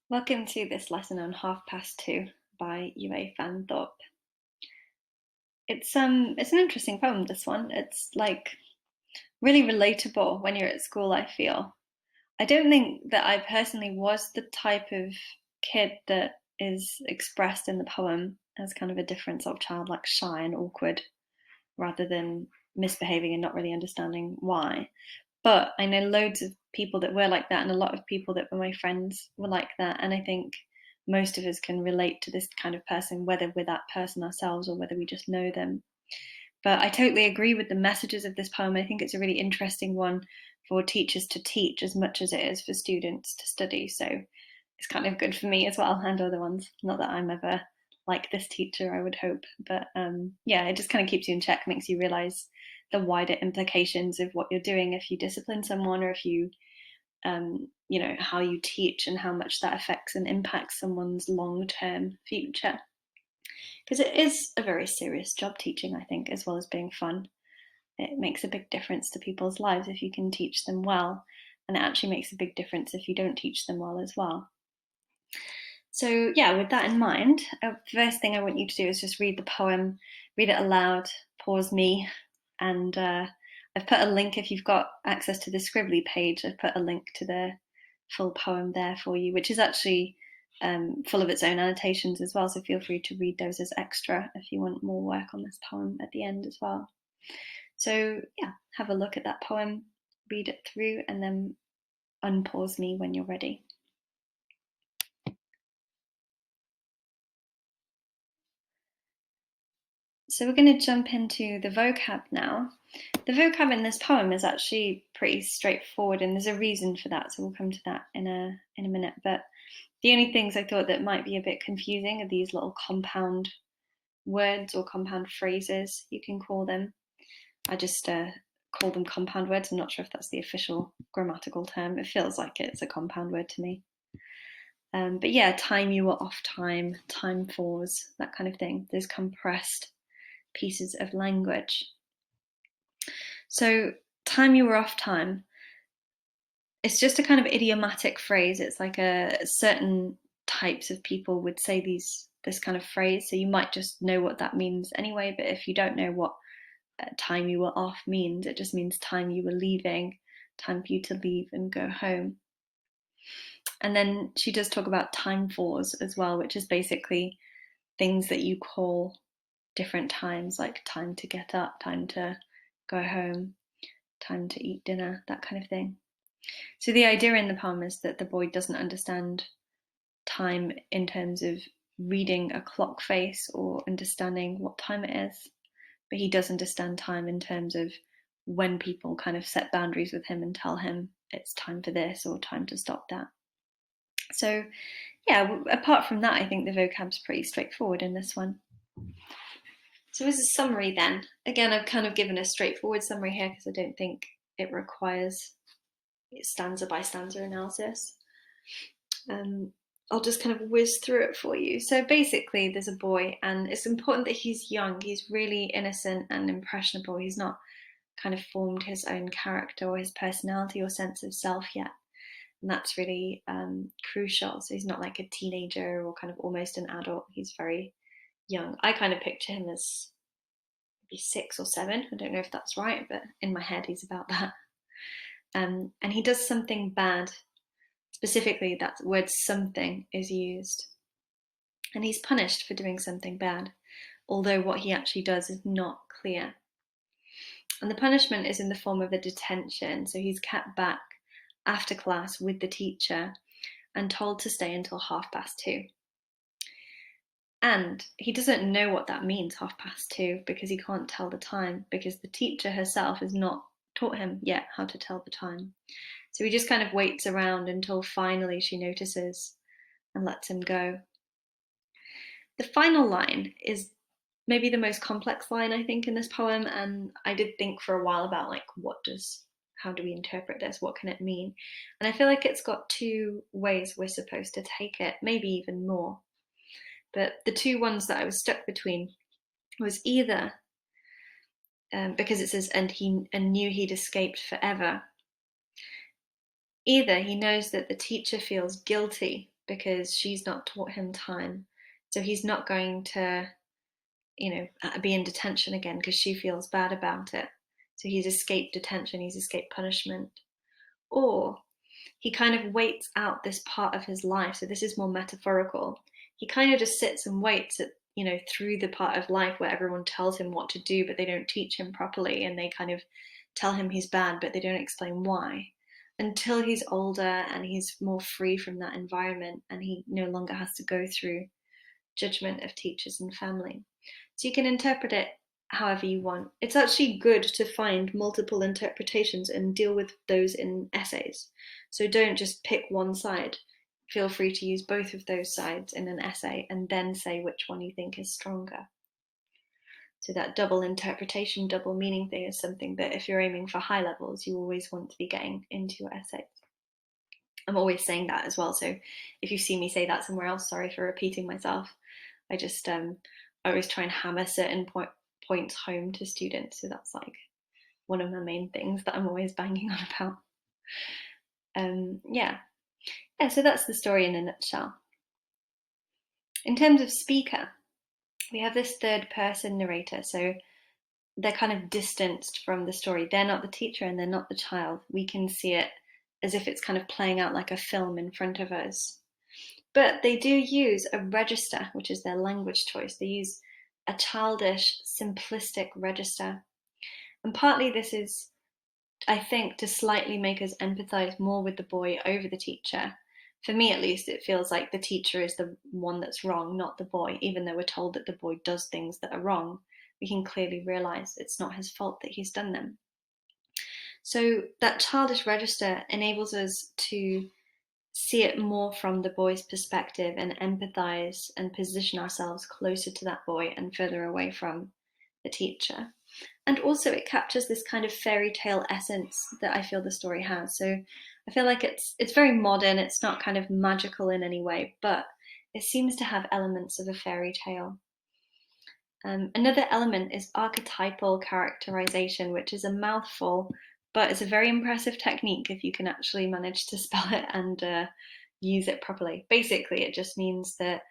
Welcome to this lesson on 2:30 by Yue Fan Thorpe. It's an interesting poem, this one. It's like really relatable when you're at school, I feel. I don't think that I personally was the type of kid that is expressed in the poem as kind of a different sort of child, like shy and awkward, rather than misbehaving and not really understanding why. But I know loads of people that were like that, and a lot of people that were my friends were like that. And I think most of us can relate to this kind of person, whether we're that person ourselves or whether we just know them. But I totally agree with the messages of this poem. I think it's a really interesting one for teachers to teach as much as it is for students to study. So it's kind of good for me as well, and other ones. Not that I'm ever like this teacher, I would hope. But yeah, it just kind of keeps you in check, makes you realize the wider implications of what you're doing if you discipline someone, or if you how you teach and how much that affects and impacts someone's long-term future. Because it is a very serious job, teaching, I think, as well as being fun. It makes a big difference to people's lives if you can teach them well, and it actually makes a big difference if you don't teach them well as well. So yeah, with that in mind, first thing I want you to do is just read the poem, read it aloud, pause me, and I've put a link, if you've got access to the Scribbly page, I've put a link to the full poem there for you, which is actually full of its own annotations as well, so feel free to read those as extra if you want more work on this poem at the end as well. So yeah, have a look at that poem, read it through, and then unpause me when you're ready. So we're going to jump into the vocab now. The vocab in this poem is actually pretty straightforward, and there's a reason for that, so we'll come to that in a minute. But the only things I thought that might be a bit confusing are these little compound words, or compound phrases, you can call them. I just call them compound words. I'm not sure if that's the official grammatical term. It feels like it's a compound word to me. But yeah, time you were off time, time fors, that kind of thing. Those compressed pieces of language. So time you were off time, it's just a kind of idiomatic phrase. It's like a certain types of people would say this kind of phrase, so you might just know what that means anyway. But if you don't know what time you were off means, it just means time you were leaving, time for you to leave and go home. And then she does talk about time fors as well, which is basically things that you call different times, like time to get up, time to go home, time to eat dinner, that kind of thing. So the idea in the poem is that the boy doesn't understand time in terms of reading a clock face or understanding what time it is, but he does understand time in terms of when people kind of set boundaries with him and tell him it's time for this or time to stop that. So yeah, apart from that, I think the vocab's pretty straightforward in this one. So as a summary then, again, I've kind of given a straightforward summary here because I don't think it requires stanza by stanza analysis. I'll just kind of whiz through it for you. So basically, there's a boy, and it's important that he's young. He's really innocent and impressionable. He's not kind of formed his own character or his personality or sense of self yet. And that's really crucial. So he's not like a teenager or kind of almost an adult. He's very young. I kind of picture him as maybe 6 or 7. I don't know if that's right, but in my head, he's about that. And he does something bad. Specifically, that word something is used. And he's punished for doing something bad, although what he actually does is not clear. And the punishment is in the form of a detention. So he's kept back after class with the teacher and told to stay until 2:30. And he doesn't know what that means, 2:30, because he can't tell the time, because the teacher herself has not taught him yet how to tell the time. So he just kind of waits around until finally she notices and lets him go. The final line is maybe the most complex line, I think, in this poem, and I did think for a while about like how do we interpret this? What can it mean? And I feel like it's got two ways we're supposed to take it, maybe even more. But the two ones that I was stuck between was either because it says and knew he'd escaped forever. Either he knows that the teacher feels guilty because she's not taught him time. So he's not going to, be in detention again because she feels bad about it. So he's escaped detention, he's escaped punishment. Or he kind of waits out this part of his life. So this is more metaphorical. He kind of just sits and waits at, through the part of life where everyone tells him what to do, but they don't teach him properly, and they kind of tell him he's bad, but they don't explain why, until he's older and he's more free from that environment and he no longer has to go through judgment of teachers and family. So you can interpret it however you want. It's actually good to find multiple interpretations and deal with those in essays. So don't just pick one side. Feel free to use both of those sides in an essay and then say which one you think is stronger. So that double interpretation, double meaning thing is something that if you're aiming for high levels, you always want to be getting into your essays. I'm always saying that as well. So if you see me say that somewhere else, sorry for repeating myself. I just I always try and hammer certain points home to students. So that's like one of my main things that I'm always banging on about. Yeah, so that's the story in a nutshell. In terms of speaker, we have this third person narrator. So they're kind of distanced from the story. They're not the teacher and they're not the child. We can see it as if it's kind of playing out like a film in front of us. But they do use a register, which is their language choice. They use a childish, simplistic register. And partly this is, I think, to slightly make us empathize more with the boy over the teacher. For me, at least, it feels like the teacher is the one that's wrong, not the boy. Even though we're told that the boy does things that are wrong, we can clearly realize it's not his fault that he's done them. So that childish register enables us to see it more from the boy's perspective and empathize and position ourselves closer to that boy and further away from the teacher. And also it captures this kind of fairy tale essence that I feel the story has. So I feel like it's very modern, it's not kind of magical in any way, but it seems to have elements of a fairy tale. Another element is archetypal characterization, which is a mouthful, but it's a very impressive technique if you can actually manage to spell it and use it properly. Basically, it just means that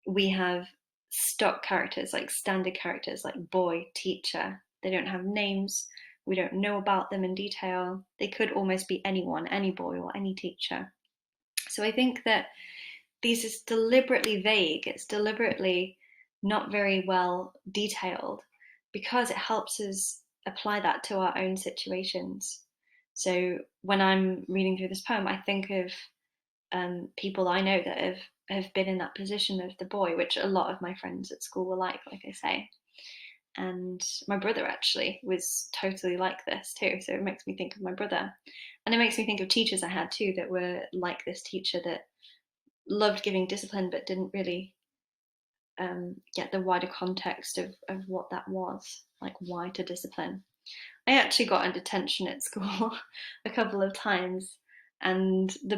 we have stock characters, like standard characters, like boy, teacher. They don't have names. We don't know about them in detail. They could almost be anyone, any boy or any teacher. So I think that this is deliberately vague. It's deliberately not very well detailed because it helps us apply that to our own situations. So when I'm reading through this poem, I think of people I know that have been in that position of the boy, which a lot of my friends at school were like I say. And my brother actually was totally like this too. So it makes me think of my brother. And it makes me think of teachers I had too that were like this teacher that loved giving discipline but didn't really get the wider context of what that was, like why to discipline. I actually got in detention at school a couple of times, and the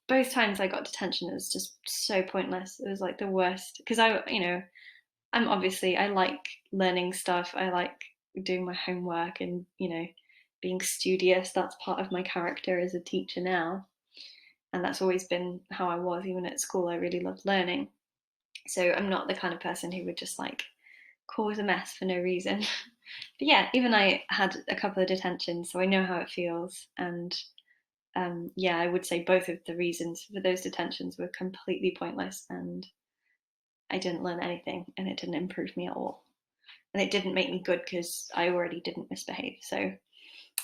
both times I got detention, it was just so pointless. It was like the worst because I'm obviously I like learning stuff. I like doing my homework and being studious. That's part of my character as a teacher now, and that's always been how I was even at school. I really loved learning. So I'm not the kind of person who would just like cause a mess for no reason. But yeah, even I had a couple of detentions, so I know how it feels. And yeah, I would say both of the reasons for those detentions were completely pointless, and I didn't learn anything, and it didn't improve me at all. And it didn't make me good because I already didn't misbehave. So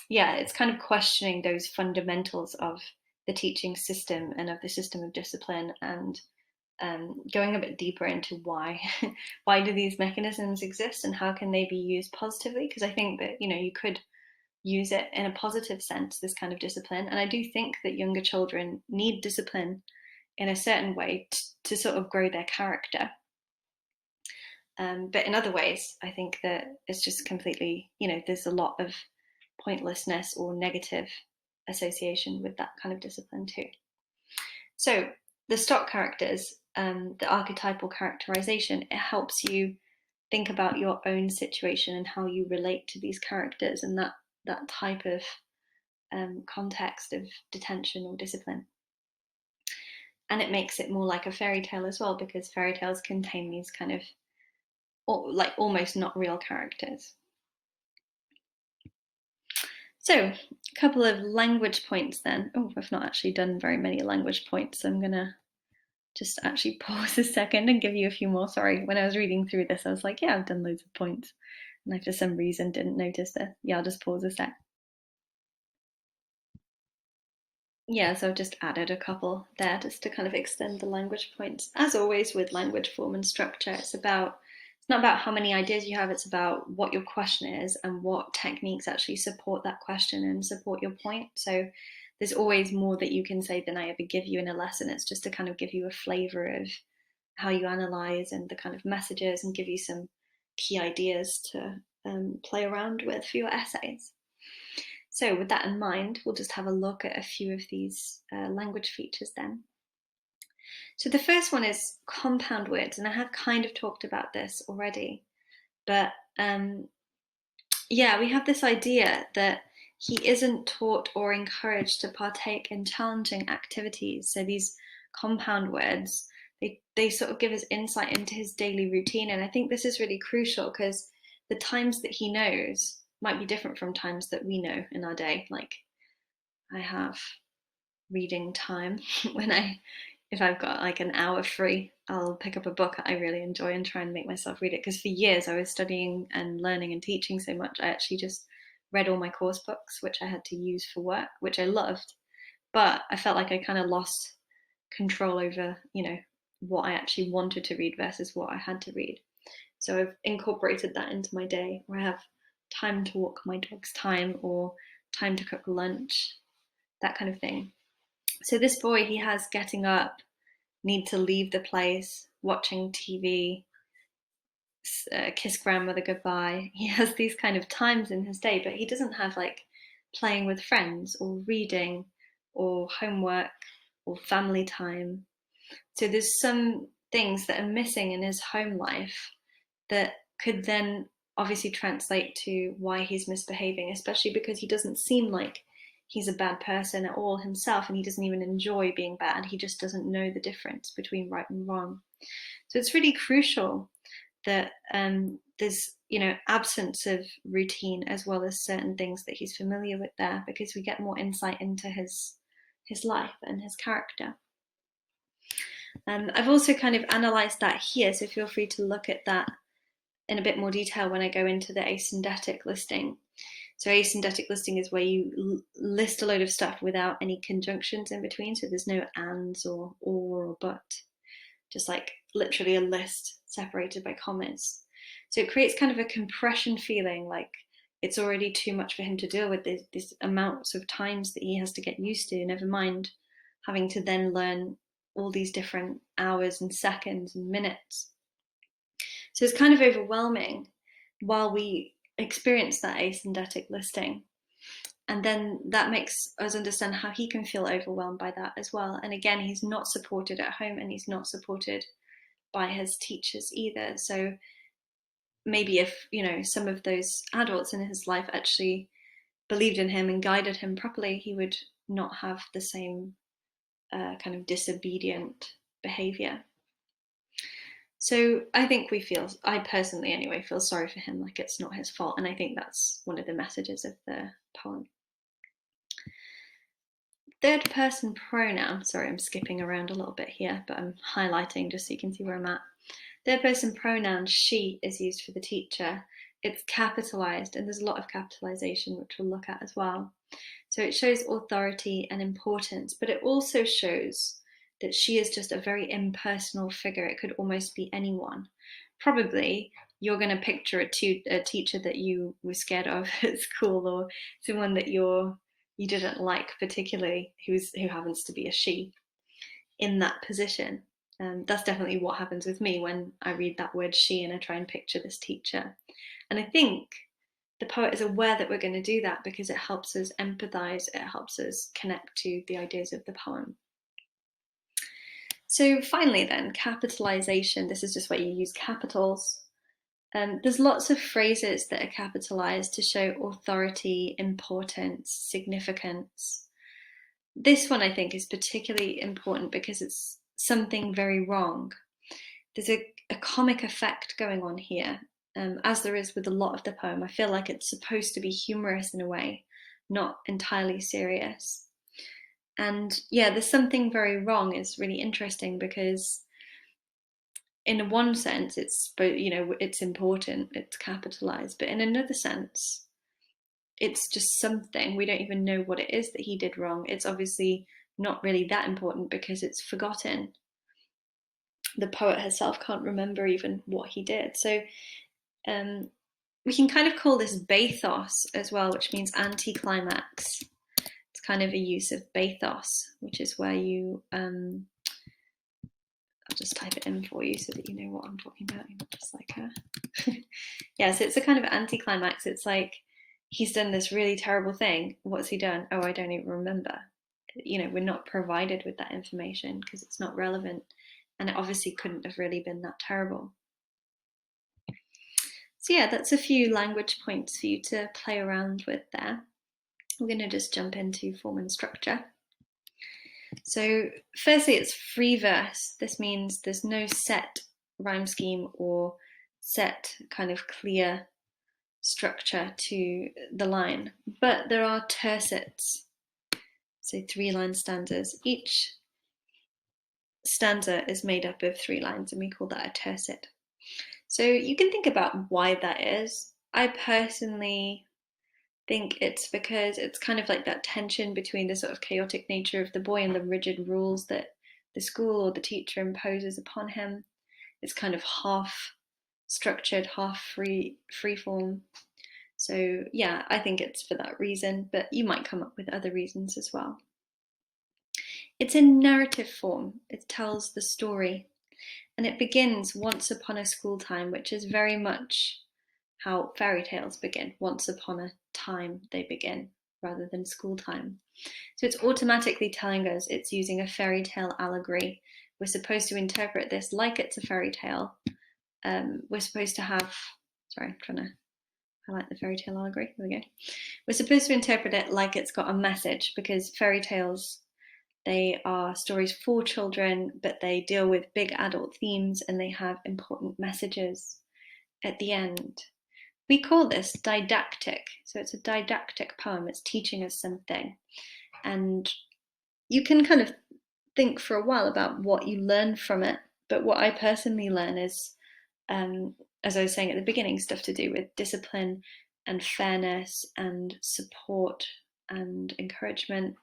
yeah, it's kind of questioning those fundamentals of the teaching system and of the system of discipline, and going a bit deeper into why why do these mechanisms exist and how can they be used positively, because I think that you could use it in a positive sense, this kind of discipline, and I do think that younger children need discipline in a certain way to sort of grow their character, but in other ways I think that it's just completely there's a lot of pointlessness or negative association with that kind of discipline too. So the stock characters, the archetypal characterization, it helps you think about your own situation and how you relate to these characters and that type of context of detention or discipline. And it makes it more like a fairy tale as well, because fairy tales contain these kind of like almost not real characters. So, a couple of language points then. Oh, I've not actually done very many language points, so I'm gonna just actually pause a second and give you a few more. Sorry, when I was reading through this, I was like, yeah, I've done loads of points. And I, for some reason, didn't notice this. Yeah, I'll just pause a sec. Yeah, so I've just added a couple there just to kind of extend the language points. As always with language form and structure, it's not about how many ideas you have, it's about what your question is and what techniques actually support that question and support your point. So there's always more that you can say than I ever give you in a lesson. It's just to kind of give you a flavor of how you analyze and the kind of messages, and give you some key ideas to play around with for your essays. So with that in mind, we'll just have a look at a few of these language features then. So the first one is compound words, and I have kind of talked about this already, but yeah, we have this idea that he isn't taught or encouraged to partake in challenging activities. So these compound words, they sort of give us insight into his daily routine, and I think this is really crucial because the times that he knows might be different from times that we know in our day. Like I have reading time if I've got like an hour free, I'll pick up a book I really enjoy and try and make myself read it. Because for years I was studying and learning and teaching so much, I actually just read all my course books, which I had to use for work, which I loved. But I felt like I kind of lost control over, what I actually wanted to read versus what I had to read. So I've incorporated that into my day, where I have time to walk my dog's time, or time to cook lunch, that kind of thing. So this boy, he has getting up, need to leave the place, watching TV, kiss grandmother goodbye. He has these kind of times in his day, but he doesn't have like playing with friends or reading or homework or family time. So there's some things that are missing in his home life that could then obviously translate to why he's misbehaving, especially because he doesn't seem like he's a bad person at all himself, and he doesn't even enjoy being bad. He just doesn't know the difference between right and wrong. So it's really crucial that there's absence of routine, as well as certain things that he's familiar with there, because we get more insight into his life and his character. I've also kind of analysed that here, so feel free to look at that in a bit more detail when I go into the asyndetic listing. So asyndetic listing is where you list a load of stuff without any conjunctions in between, so there's no ands or but, just like literally a list separated by commas. So it creates kind of a compression feeling, like it's already too much for him to deal with, these amounts of times that he has to get used to, never mind having to then learn all these different hours and seconds and minutes. So it's kind of overwhelming while we experience that asyndetic listing. And then that makes us understand how he can feel overwhelmed by that as well. And again, he's not supported at home, and he's not supported by his teachers either. So maybe if, some of those adults in his life actually believed in him and guided him properly, he would not have the same kind of disobedient behavior. So I think I personally anyway, feel sorry for him, like it's not his fault. And I think that's one of the messages of the poem. Third person pronoun, sorry, I'm skipping around a little bit here, but I'm highlighting just so you can see where I'm at. Third person pronoun, she, is used for the teacher. It's capitalized, and there's a lot of capitalization, which we'll look at as well. So it shows authority and importance, but it also shows that she is just a very impersonal figure. It could almost be anyone. Probably you're going to picture a teacher that you were scared of at school, or someone that you didn't like particularly, who happens to be a she, in that position. That's definitely what happens with me when I read that word she and I try and picture this teacher. And I think the poet is aware that we're going to do that because it helps us empathize, it helps us connect to the ideas of the poem. So finally then, capitalization. This is just where you use capitals. There's lots of phrases that are capitalized to show authority, importance, significance. This one I think is particularly important because it's something very wrong. There's a comic effect going on here, as there is with a lot of the poem. I feel like it's supposed to be humorous in a way, not entirely serious. And yeah, there's something very wrong is really interesting because in one sense it's important, it's capitalized, but in another sense it's just something we don't even know what it is that he did wrong. It's obviously not really that important because it's forgotten. The poet herself can't remember even what he did. So we can kind of call this bathos as well, which means anticlimax. It's kind of a use of bathos, which is where you I'll just type it in for you so that you know what I'm talking about. You're not just like her. Yeah, so it's a kind of anticlimax. It's like he's done this really terrible thing. What's he done? Oh, I don't even remember. We're not provided with that information because it's not relevant, and it obviously couldn't have really been that terrible. So yeah, that's a few language points for you to play around with there. We're going to just jump into form and structure. So firstly, it's free verse. This means there's no set rhyme scheme or set kind of clear structure to the line, but there are tercets, so 3-line stanzas. Each stanza is made up of 3 lines, and we call that a tercet. So you can think about why that is. I personally think it's because it's kind of like that tension between the sort of chaotic nature of the boy and the rigid rules that the school or the teacher imposes upon him. It's kind of half structured, half free form. So yeah, I think it's for that reason, but you might come up with other reasons as well. It's in narrative form. It tells the story, and it begins once upon a school time, which is very much how fairy tales begin. Once upon a time they begin rather than school time. So it's automatically telling us it's using a fairy tale allegory. We're supposed to interpret this like it's a fairy tale. We're supposed to have, sorry, I'm trying to highlight the fairy tale allegory. There we go. We're supposed to interpret it like it's got a message, because fairy tales, they are stories for children, but they deal with big adult themes and they have important messages at the end. We call this didactic. So it's a didactic poem. It's teaching us something. And you can kind of think for a while about what you learn from it. But what I personally learn is, as I was saying at the beginning, stuff to do with discipline and fairness and support and encouragement,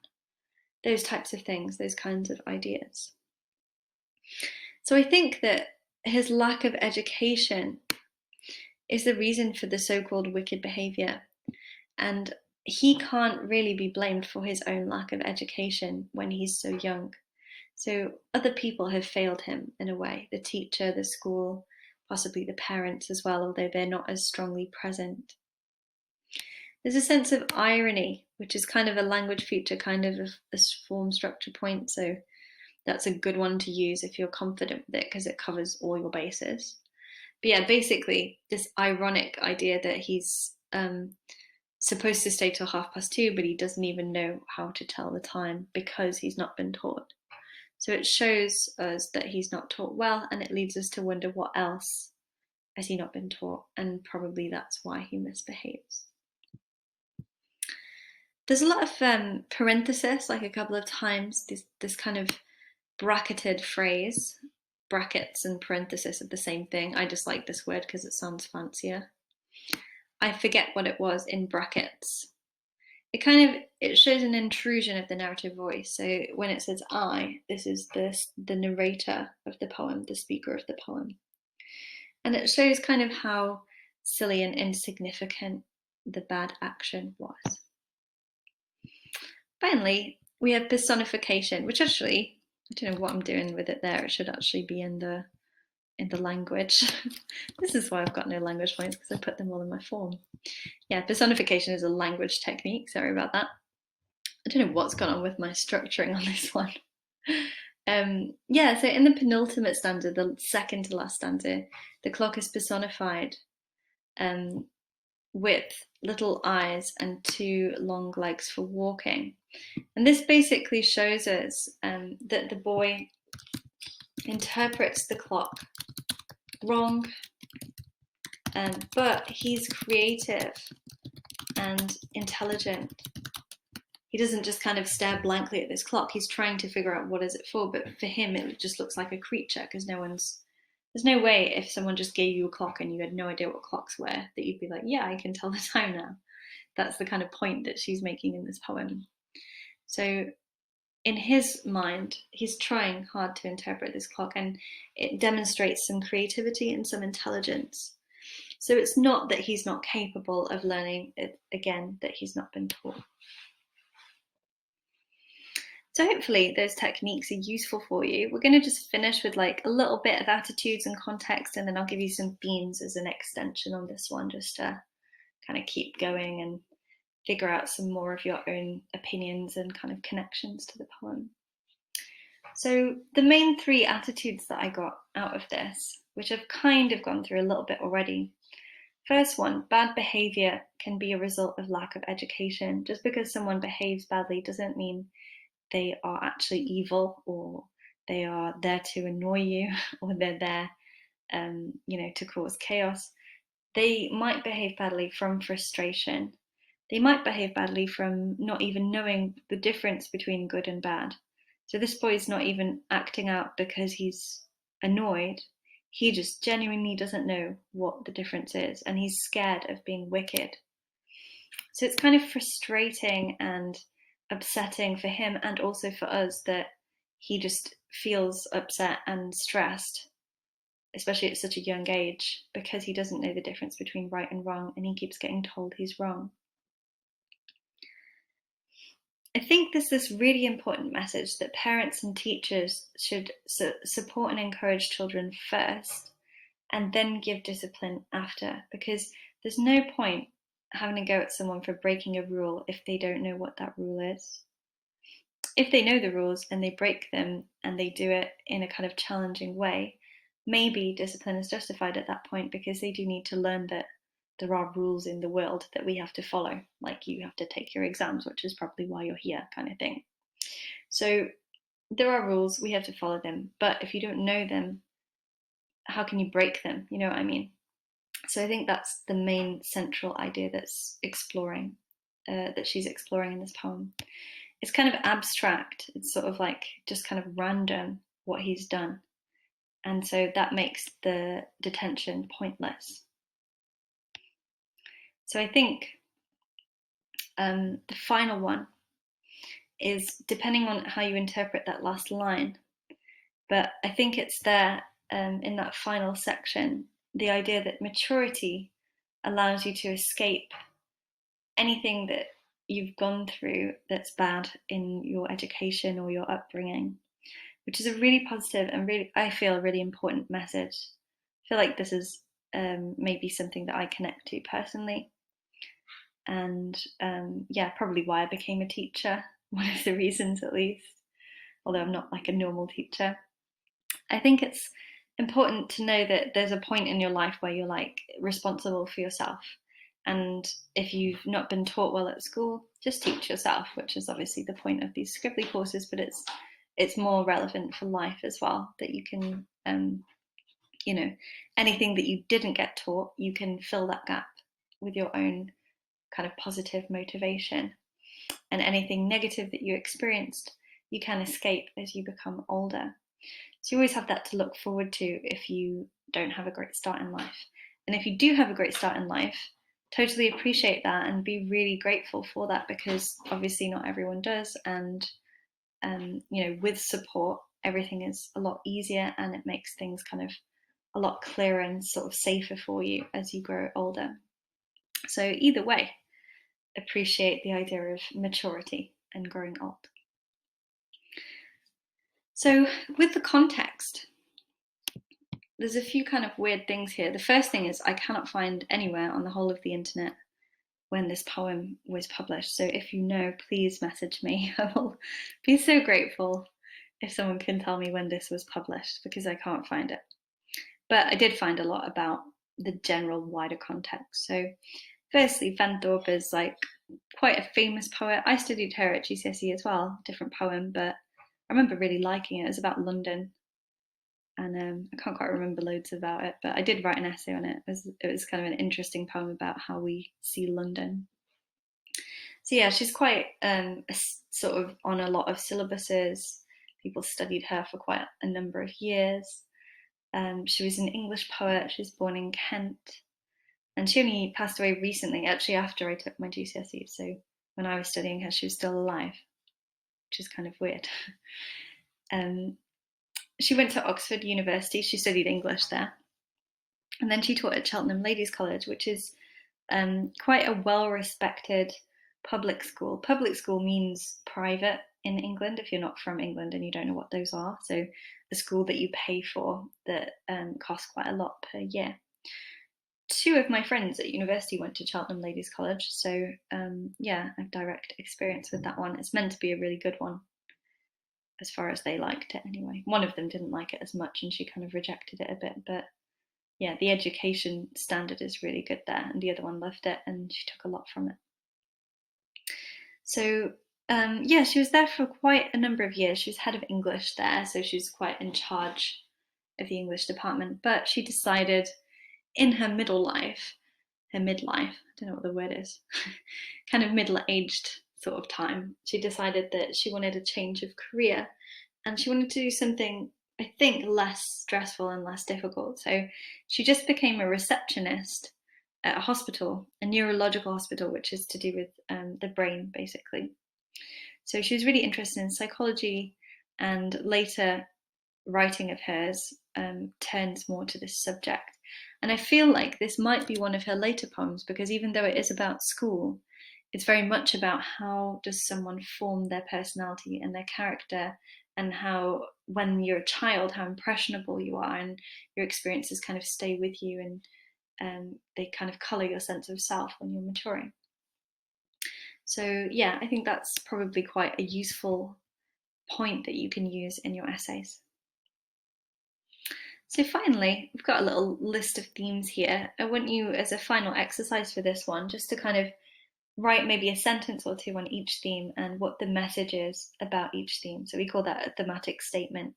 those types of things, those kinds of ideas. So I think that his lack of education is the reason for the so-called wicked behavior. And he can't really be blamed for his own lack of education when he's so young. So other people have failed him in a way, the teacher, the school, possibly the parents as well, although they're not as strongly present. There's a sense of irony, which is kind of a language feature, kind of a form structure point. So that's a good one to use if you're confident with it, because it covers all your bases. But yeah, basically this ironic idea that he's supposed to stay till 2:30, but he doesn't even know how to tell the time because he's not been taught. So it shows us that he's not taught well, and it leads us to wonder what else has he not been taught, and probably that's why he misbehaves. There's a lot of parenthesis, like a couple of times, this kind of bracketed phrase. Brackets and parenthesis are the same thing. I just like this word because it sounds fancier. I forget what it was in brackets. It shows an intrusion of the narrative voice. So when it says I, this is the narrator of the poem, the speaker of the poem. And it shows kind of how silly and insignificant the bad action was. Finally, we have personification, which actually, I don't know what I'm doing with it there. It should actually be in the language. This is why I've got no language points, because I put them all in my form. Yeah, personification is a language technique. Sorry about that. I don't know what's gone on with my structuring on this one. Yeah, so in the penultimate stanza, the second to last stanza, the clock is personified with little eyes and 2 long legs for walking. And this basically shows us that the boy interprets the clock wrong, but he's creative and intelligent. He doesn't just kind of stare blankly at this clock. He's trying to figure out what is it for, but for him it just looks like a creature, because there's no way if someone just gave you a clock and you had no idea what clocks were that you'd be like, yeah, I can tell the time now. That's the kind of point that she's making in this poem. So in his mind, he's trying hard to interpret this clock, and it demonstrates some creativity and some intelligence. So it's not that he's not capable of learning, it, again, that he's not been taught. So hopefully those techniques are useful for you. We're going to just finish with like a little bit of attitudes and context, and then I'll give you some themes as an extension on this one, just to kind of keep going and figure out some more of your own opinions and kind of connections to the poem. So the main three attitudes that I got out of this, which I've kind of gone through a little bit already. First one, bad behavior can be a result of lack of education. Just because someone behaves badly doesn't mean they are actually evil, or they are there to annoy you, or they're there to cause chaos. They might behave badly from frustration. They might behave badly from not even knowing the difference between good and bad. So this boy's not even acting out because he's annoyed. He just genuinely doesn't know what the difference is, and he's scared of being wicked. So it's kind of frustrating and upsetting for him, and also for us, that he just feels upset and stressed, especially at such a young age, because he doesn't know the difference between right and wrong, and he keeps getting told he's wrong. I think there's this really important message that parents and teachers should support and encourage children first, and then give discipline after, because there's no point having a go at someone for breaking a rule if they don't know what that rule is. If they know the rules and they break them and they do it in a kind of challenging way, maybe discipline is justified at that point, because they do need to learn that there are rules in the world that we have to follow, like you have to take your exams, which is probably why you're here, kind of thing. So there are rules, we have to follow them, but if you don't know them, how can you break them? You know what I mean? So I think that's the main central idea that she's exploring in this poem. It's kind of abstract. It's sort of like just kind of random what he's done. And so that makes the detention pointless. So I think the final one is, depending on how you interpret that last line, but I think it's there in that final section, the idea that maturity allows you to escape anything that you've gone through that's bad in your education or your upbringing, which is a really positive and really, I feel, a really important message. I feel like this is maybe something that I connect to personally. And probably why I became a teacher, one of the reasons at least, although I'm not like a normal teacher. I think it's important to know that there's a point in your life where you're like responsible for yourself. And if you've not been taught well at school, just teach yourself, which is obviously the point of these Scribbly courses, but it's more relevant for life as well, that you can, anything that you didn't get taught, you can fill that gap with your own kind of positive motivation. And anything negative that you experienced, you can escape as you become older. So you always have that to look forward to if you don't have a great start in life. And if you do have a great start in life, totally appreciate that and be really grateful for that, because obviously not everyone does. And, with support, everything is a lot easier, and it makes things kind of a lot clearer and sort of safer for you as you grow older. So either way, appreciate the idea of maturity and growing old. So with the context, there's a few kind of weird things here. The first thing is, I cannot find anywhere on the whole of the internet when this poem was published. So if you know, please message me. I will be so grateful if someone can tell me when this was published, because I can't find it. But I did find a lot about the general wider context. So firstly, Van Thorpe is like quite a famous poet. I studied her at GCSE as well, different poem, but I remember really liking it. It was about London. and I can't quite remember loads about it, but I did write an essay on it. It was kind of an interesting poem about how we see London. So yeah, she's quite sort of on a lot of syllabuses. People studied her for quite a number of years. She was an English poet. She was born in Kent, and she only passed away recently, actually after I took my GCSEs. So when I was studying her, she was still alive, which is kind of weird. She went to Oxford University. She studied English there, and then she taught at Cheltenham Ladies' College, which is quite a well-respected public school. Public school means private in England if you're not from England and you don't know what those are. So a school that you pay for that costs quite a lot per year. Two of my friends at university went to Cheltenham Ladies' College, so yeah, I have direct experience with that one. It's meant to be a really good one, as far as they liked it anyway. One of them didn't like it as much and she kind of rejected it a bit, but yeah, the education standard is really good there, and the other one loved it and she took a lot from it. So yeah, she was there for quite a number of years. She was head of English there, so she was quite in charge of the English department, but she decided in her midlife, I don't know what the word is, kind of middle-aged sort of time, she decided that she wanted a change of career and she wanted to do something, I think, less stressful and less difficult. So she just became a receptionist at a hospital, a neurological hospital, which is to do with the brain, basically. So she was really interested in psychology, and later writing of hers turns more to this subject. And I feel like this might be one of her later poems, because even though it is about school, it's very much about how does someone form their personality and their character, and how, when you're a child, how impressionable you are, and your experiences kind of stay with you, and they kind of colour your sense of self when you're maturing. So yeah, I think that's probably quite a useful point that you can use in your essays. So finally, we've got a little list of themes here. I want you, as a final exercise for this one, just to kind of write maybe a sentence or two on each theme and what the message is about each theme. So we call that a thematic statement.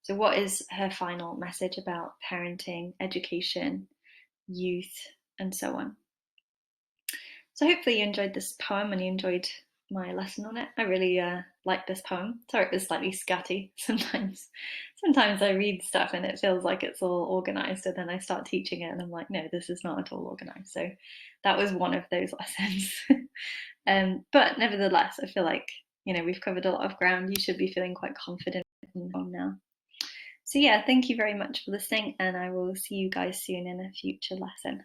So what is her final message about parenting, education, youth, and so on? So hopefully you enjoyed this poem and you enjoyed my lesson on it. I really like this poem. Sorry it was slightly scatty sometimes. Sometimes I read stuff and it feels like it's all organised, and then I start teaching it and I'm like, no, this is not at all organised. So that was one of those lessons. But nevertheless, I feel like, we've covered a lot of ground. You should be feeling quite confident now. So yeah, thank you very much for listening, and I will see you guys soon in a future lesson.